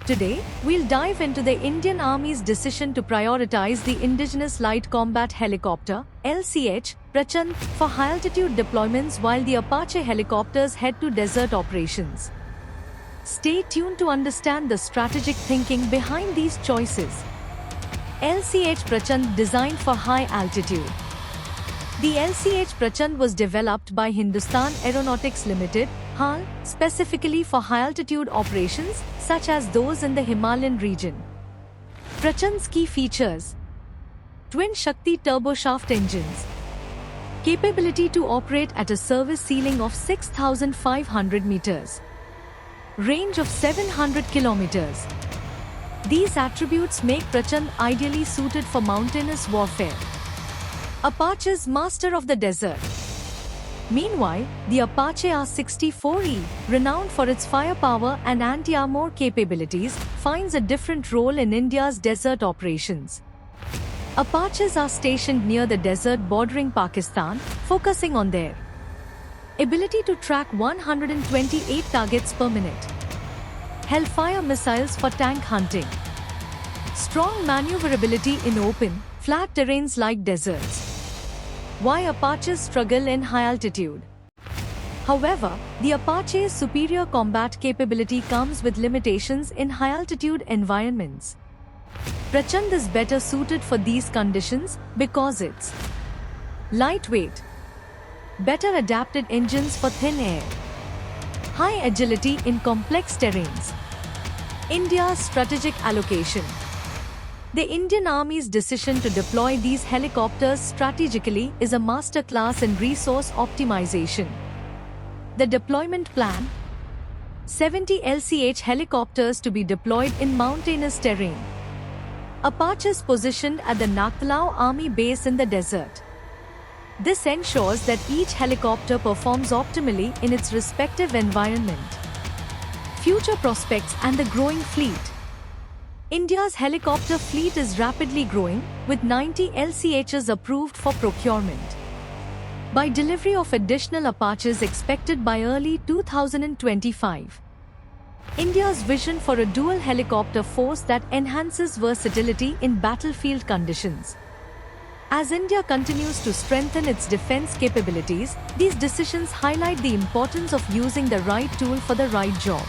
Today, we'll dive into the Indian Army's decision to prioritize the Indigenous Light Combat Helicopter (LCH) Prachand for high-altitude deployments while the Apache helicopters head to desert operations. Stay tuned to understand the strategic thinking behind these choices. LCH Prachand designed for high altitude. The LCH Prachand was developed by Hindustan Aeronautics Limited, HAL, specifically for high-altitude operations such as those in the Himalayan region. Prachand's key features: twin Shakti turboshaft engines, capability to operate at a service ceiling of 6,500 meters, range of 700 kilometers. These attributes make Prachand ideally suited for mountainous warfare. Apache's master of the desert. Meanwhile, the Apache R-64E, renowned for its firepower and anti-armor capabilities, finds a different role in India's desert operations. Apaches are stationed near the desert bordering Pakistan, focusing on their ability to track 128 targets per minute, Hellfire missiles for tank hunting, strong maneuverability in open, flat terrains like deserts. Why Apaches struggle in high altitude? However, the Apache's superior combat capability comes with limitations in high altitude environments. Prachand is better suited for these conditions because it's lightweight, better adapted engines for thin air, high agility in complex terrains. India's strategic allocation. The Indian Army's decision to deploy these helicopters strategically is a masterclass in resource optimization. The deployment plan: 70 LCH helicopters to be deployed in mountainous terrain. Apaches positioned at the Nakhlau Army base in the desert. This ensures that each helicopter performs optimally in its respective environment. Future prospects and the growing fleet. India's helicopter fleet is rapidly growing, with 90 LCHs approved for procurement. By delivery of additional Apaches expected by early 2025. India's vision for a dual helicopter force that enhances versatility in battlefield conditions. As India continues to strengthen its defense capabilities, these decisions highlight the importance of using the right tool for the right job.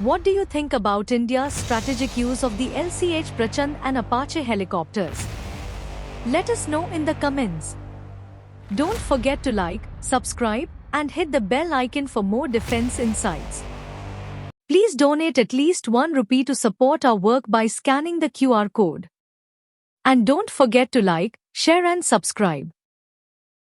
What do you think about India's strategic use of the LCH Prachand and Apache helicopters? Let us know in the comments. Don't forget to like, subscribe, and hit the bell icon for more defense insights. Please donate at least 1 rupee to support our work by scanning the QR code. And don't forget to like, share and subscribe.